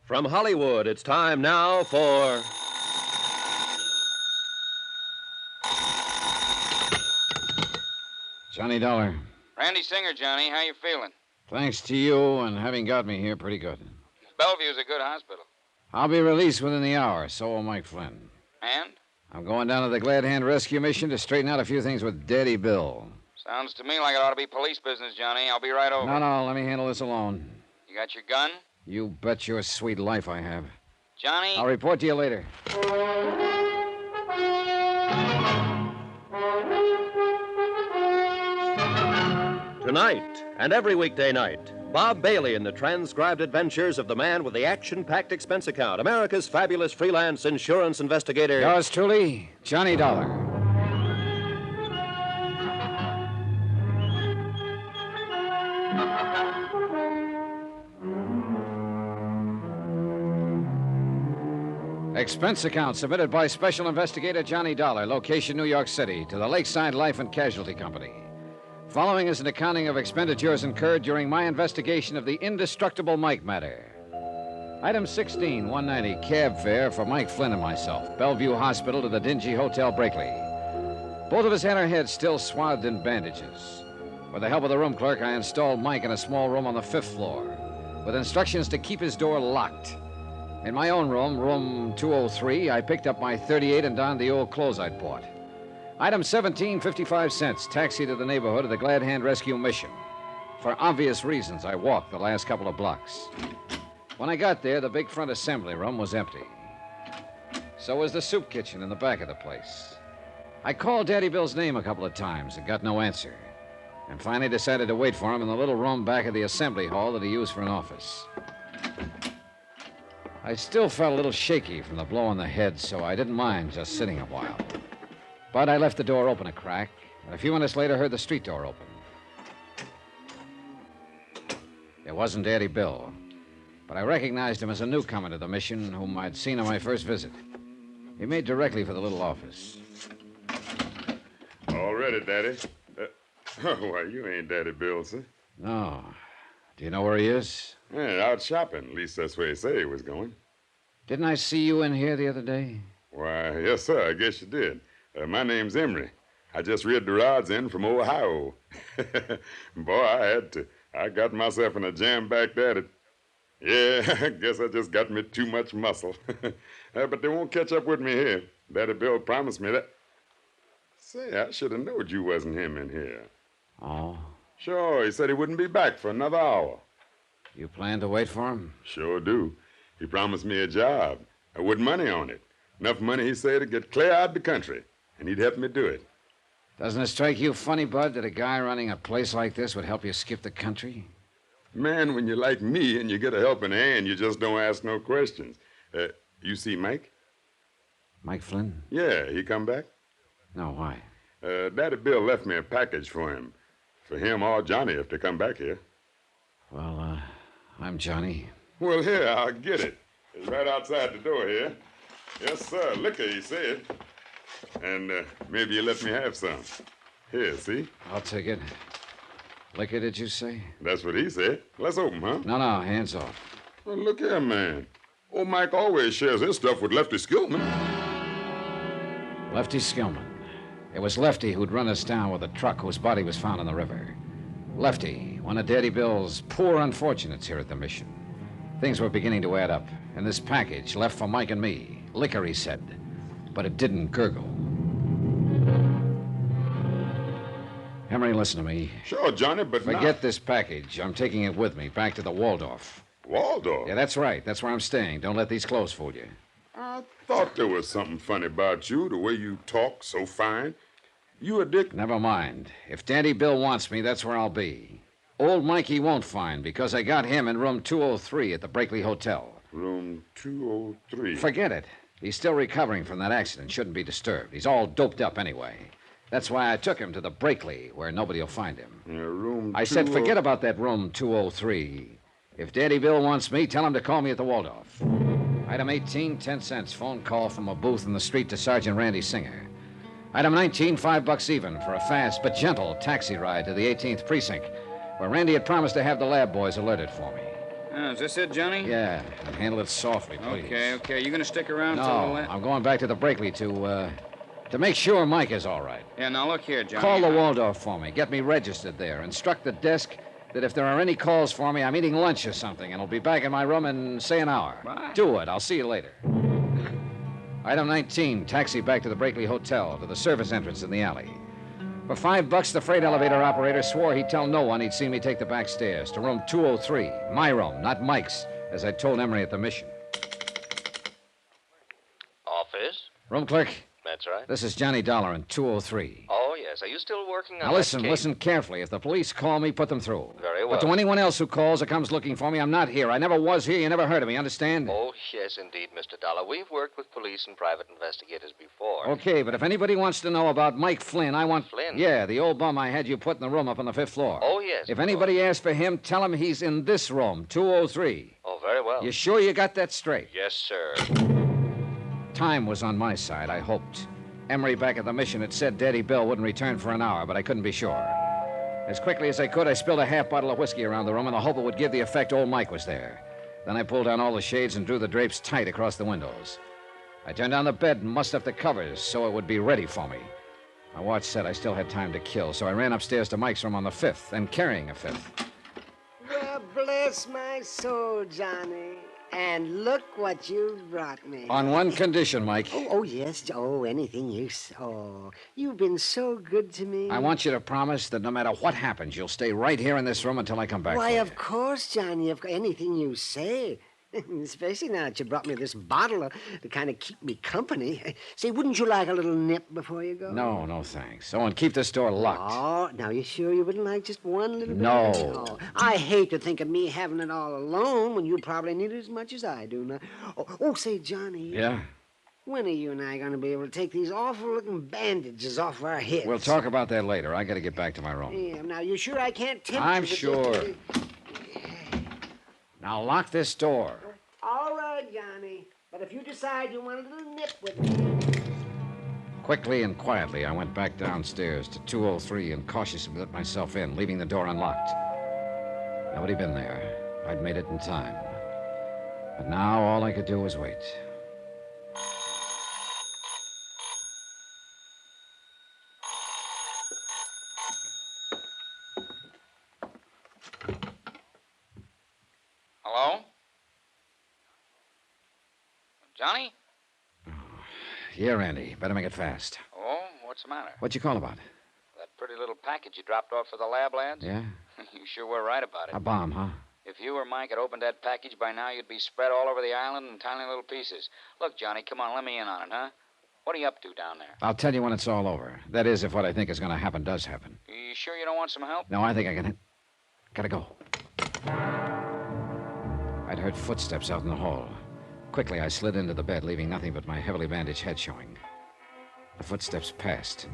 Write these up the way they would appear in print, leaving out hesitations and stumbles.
From Hollywood, it's time now for... Johnny Dollar. Randy Singer, Johnny. How you feeling? Thanks to you and having got me here, pretty good. Bellevue's a good hospital. I'll be released within the hour, so will Mike Flynn. And? I'm going down to the Glad Hand Rescue Mission to straighten out a few things with Daddy Bill. Sounds to me like it ought to be police business, Johnny. I'll be right over. No, let me handle this alone. You got your gun? You bet your sweet life I have. Johnny? I'll report to you later. Tonight and every weekday night, Bob Bailey in the transcribed adventures of the man with the action-packed expense account, America's fabulous freelance insurance investigator. Yours truly, Johnny Dollar. Expense account submitted by Special Investigator Johnny Dollar, location New York City, to the Lakeside Life and Casualty Company. Following is an accounting of expenditures incurred during my investigation of the Indestructible Mike Matter. Item 16, 190, cab fare for Mike Flynn and myself, Bellevue Hospital to the dingy Hotel Brakely. Both of us had our heads still swathed in bandages. With the help of the room clerk, I installed Mike in a small room on the 5th floor, with instructions to keep his door locked. In my own room, room 203, I picked up my .38 and donned the old clothes I'd bought. Item 17, 55 cents, taxi to the neighborhood of the Glad Hand Rescue Mission. For obvious reasons, I walked the last couple of blocks. When I got there, the big front assembly room was empty. So was the soup kitchen in the back of the place. I called Daddy Bill's name a couple of times and got no answer. And finally decided to wait for him in the little room back of the assembly hall that he used for an office. I still felt a little shaky from the blow on the head, so I didn't mind just sitting a while. But I left the door open a crack, and a few minutes later heard the street door open. It wasn't Daddy Bill, but I recognized him as a newcomer to the mission whom I'd seen on my first visit. He made directly for the little office. All ready, Daddy. Why, you ain't Daddy Bill, sir. No. Do you know where he is? Yeah, out shopping. At least that's where he said he was going. Didn't I see you in here the other day? Why, yes, sir. I guess you did. My name's Emery. I just read the rods in from Ohio. Boy, I had to. I got myself in a jam back at it. Yeah, I guess I just got me too much muscle. But they won't catch up with me here. Daddy Bill promised me that. Say, I should have known you wasn't him in here. Oh? Sure, he said he wouldn't be back for another hour. You plan to wait for him? Sure do. He promised me a job, with money on it. Enough money, he said, to get clear out of the country, and he'd help me do it. Doesn't it strike you funny, Bud, that a guy running a place like this would help you skip the country? Man, when you're like me and you get a helping hand, you just don't ask no questions. You see Mike? Mike Flynn? Yeah, he come back? No, why? Daddy Bill left me a package for him. For him or Johnny if they come back here. Well, I'm Johnny. Well, here, I'll get it. It's right outside the door here. Yes, sir. Liquor, he said. And maybe you let me have some. Here, see? I'll take it. Liquor, did you say? That's what he said. Let's open, huh? No, hands off. Well, look here, man. Old Mike always shares his stuff with Lefty Skillman. Lefty Skillman. It was Lefty who'd run us down with a truck whose body was found in the river. Lefty, one of Daddy Bill's poor unfortunates here at the mission. Things were beginning to add up, and this package left for Mike and me. Liquor, he said, but it didn't gurgle. Emery, listen to me. Sure, Johnny, but forget this package. I'm taking it with me back to the Waldorf. Waldorf? Yeah, that's right. That's where I'm staying. Don't let these clothes fool you. I thought there was something funny about you, the way you talk so fine. You a dick? Never mind. If Daddy Bill wants me, that's where I'll be. Old Mikey won't find, because I got him in room 203 at the Brakely Hotel. Room 203? Forget it. He's still recovering from that accident. Shouldn't be disturbed. He's all doped up anyway. That's why I took him to the Brakely, where nobody will find him. Room I said forget about that room 203. If Daddy Bill wants me, tell him to call me at the Waldorf. Item 18, 10 cents. Phone call from a booth in the street to Sergeant Randy Singer. Item 19, $5 even for a fast but gentle taxi ride to the 18th Precinct, where Randy had promised to have the lab boys alerted for me. Oh, is this it, Johnny? Yeah, and handle it softly, please. Okay. You gonna stick around till No, I'm going back to the Brakely to make sure Mike is all right. Yeah, now look here, Johnny. Call the Waldorf for me. Get me registered there. Instruct the desk that if there are any calls for me, I'm eating lunch or something, and I'll be back in my room in, say, an hour. What? Do it. I'll see you later. Item 19, taxi back to the Brakely Hotel, to the service entrance in the alley. For $5, the freight elevator operator swore he'd tell no one he'd seen me take the back stairs to room 203. My room, not Mike's, as I told Emery at the mission. Office? Room clerk, That's right. this is Johnny Dollar in 203. Oh, yes. Are you still working on Now that case? listen carefully. If the police call me, put them through. Very But well. to anyone else who calls or comes looking for me, I'm not here. I never was here. You never heard of me, understand? Oh, yes, indeed, Mr. Dollar. We've worked with police and private investigators before. Okay, but if anybody wants to know about Mike Flynn, I want... Flynn? Yeah, the old bum I had you put in the room up on the 5th floor. Oh, yes. If of anybody course. asks for him, tell him he's in this room, 203. Oh, very well. You sure you got that straight? Yes, sir. Time was on my side, I hoped. Emery back at the mission had said Daddy Bill wouldn't return for an hour, but I couldn't be sure. As quickly as I could, I spilled a half bottle of whiskey around the room in the hope it would give the effect old Mike was there. Then I pulled down all the shades and drew the drapes tight across the windows. I turned down the bed and mussed up the covers so it would be ready for me. My watch said I still had time to kill, so I ran upstairs to Mike's room on the 5th, and carrying a 5th. Well, bless my soul, Johnny. And look what you've brought me. On one condition, Mike. Oh, yes. Oh, anything you... Oh, you've been so good to me. I want you to promise that no matter what happens, you'll stay right here in this room until I come back. Why, for you. of course, Johnny. Anything you say. Especially now that you brought me this bottle to kind of keep me company. Say, wouldn't you like a little nip before you go? No, thanks. Oh, and keep this door locked. Oh, now you sure you wouldn't like just one little bit? No. Oh, I hate to think of me having it all alone when you probably need it as much as I do now. Oh, say, Johnny. Yeah? When are you and I going to be able to take these awful-looking bandages off our heads? We'll talk about that later. I got to get back to my room. Yeah, now, you sure I can't tempt you? I'm with sure. this- Now lock this door. All right, Johnny. But if you decide you want a little nip with me... Quickly and quietly, I went back downstairs to 203 and cautiously let myself in, leaving the door unlocked. Nobody been there. I'd made it in time. But now all I could do was wait. Hello? Johnny? Here, Andy. Better make it fast. Oh, what's the matter? What'd you call about? That pretty little package you dropped off for the lab lads? Yeah? You sure were right about it. A bomb, huh? If you or Mike had opened that package by now, you'd be spread all over the island in tiny little pieces. Look, Johnny, come on, let me in on it, huh? What are you up to down there? I'll tell you when it's all over. That is, if what I think is going to happen does happen. You sure you don't want some help? No, I think I can... Gotta go. I'd heard footsteps out in the hall. Quickly, I slid into the bed, leaving nothing but my heavily bandaged head showing. The footsteps passed.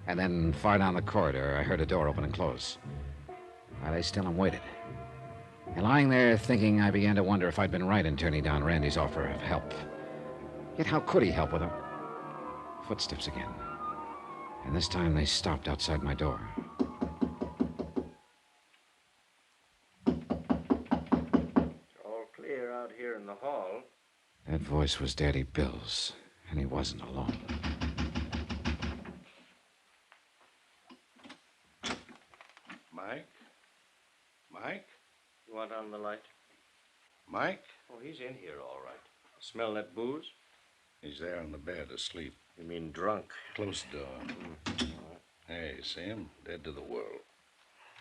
And then, far down the corridor, I heard a door open and close. I lay still and waited. And lying there thinking, I began to wonder if I'd been right in turning down Randy's offer of help. Yet how could he help with a... Footsteps again. And this time they stopped outside my door. All clear out here in the hall. That voice was Daddy Bill's, and he wasn't alone. Mike? Mike? You want on the light? Mike? Oh, he's in here, all right. Smell that booze? He's there on the bed, asleep. You mean drunk? Close the door. Hey, see him? Dead to the world.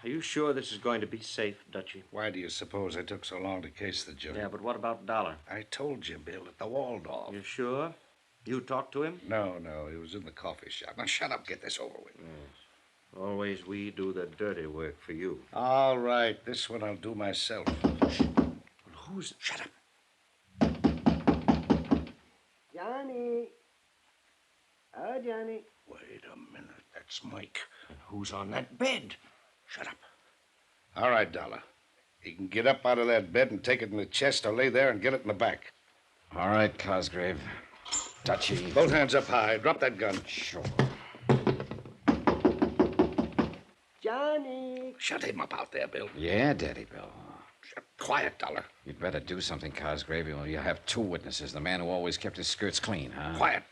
Are you sure this is going to be safe, Dutchie? Why do you suppose I took so long to case the joint? Yeah, but what about Dollar? I told you, Bill, at the Waldorf. You sure? You talked to him? No, he was in the coffee shop. Now, shut up, get this over with. Always we do the dirty work for you. All right, this one I'll do myself. Who's... Shut up. Johnny. Oh, Johnny. Wait a minute, that's Mike. Who's on that bed? Shut up. All right, Dollar. He can get up out of that bed and take it in the chest or lay there and get it in the back. All right, Cosgrave. Touchy. Both hands up high. Drop that gun. Sure. Johnny. Shut him up out there, Bill. Yeah, Daddy Bill. Quiet, Dollar. You'd better do something, Cosgrave. You'll have two witnesses. The man who always kept his skirts clean, huh? Quiet.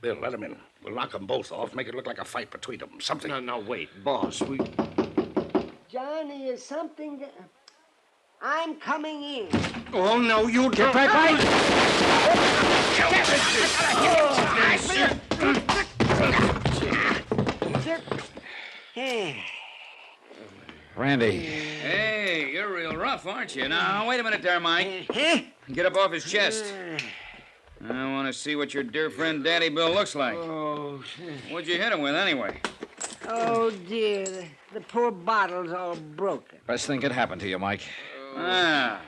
Bill, let him in. We'll knock them both off, make it look like a fight between them. Something. No, wait, boss. Johnny, is something... I'm coming in. Oh, no, you Get back, Hey. Randy. Hey, you're real rough, aren't you? Now, wait a minute there, Mike. Huh? Get up off his chest. I want to see what your dear friend Daddy Bill looks like. Oh, What'd you hit him with, anyway? oh dear. The poor bottle's all broken. Best thing could happen to you, Mike. Ah.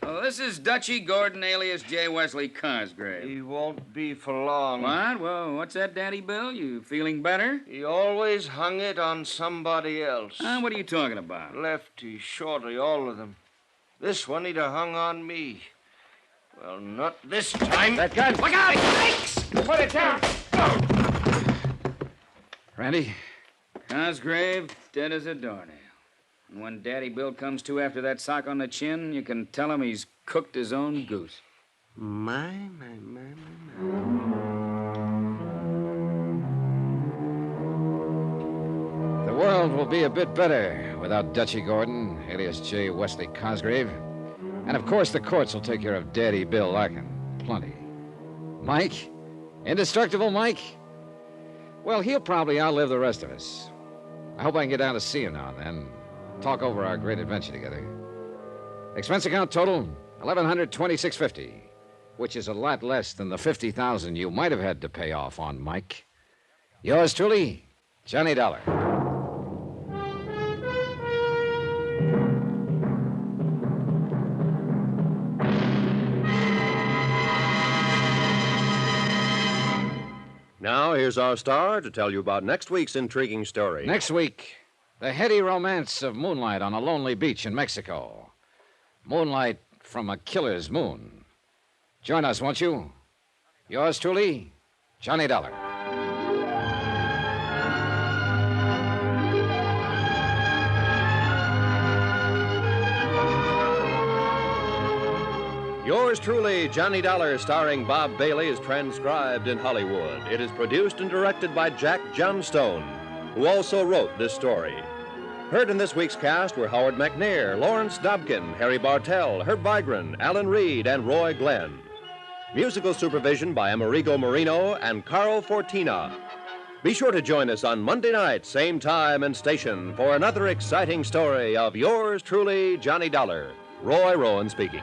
So this is Dutchy Gordon, alias J. Wesley Cosgrave. He won't be for long. What? Well, what's that, Daddy Bill? You feeling better? He always hung it on somebody else. What are you talking about? Lefty, shorty, all of them. This one he'd have hung on me. Well, not this time. That gun! Look out! Thanks! Put it down! Randy? Cosgrave, dead as a doornail. And when Daddy Bill comes to after that sock on the chin, you can tell him he's cooked his own goose. My. The world will be a bit better without Dutchy Gordon, alias J. Wesley Cosgrave. And, of course, the courts will take care of Daddy Bill Larkin. Plenty. Mike? Indestructible Mike? Well, he'll probably outlive the rest of us. I hope I can get down to see him now and then. Talk over our great adventure together. Expense account total, $1,126.50, which is a lot less than the $50,000 you might have had to pay off on Mike. Yours truly, Johnny Dollar. Now, here's our star to tell you about next week's intriguing story. Next week, the heady romance of moonlight on a lonely beach in Mexico. Moonlight from a killer's moon. Join us, won't you? Yours truly, Johnny Dollar. Yours truly, Johnny Dollar, starring Bob Bailey, is transcribed in Hollywood. It is produced and directed by Jack Johnstone, who also wrote this story. Heard in this week's cast were Howard McNair, Lawrence Dobkin, Harry Bartell, Herb Vigran, Alan Reed, and Roy Glenn. Musical supervision by Amerigo Marino and Carl Fortina. Be sure to join us on Monday night, same time and station, for another exciting story of yours truly, Johnny Dollar. Roy Rowan speaking.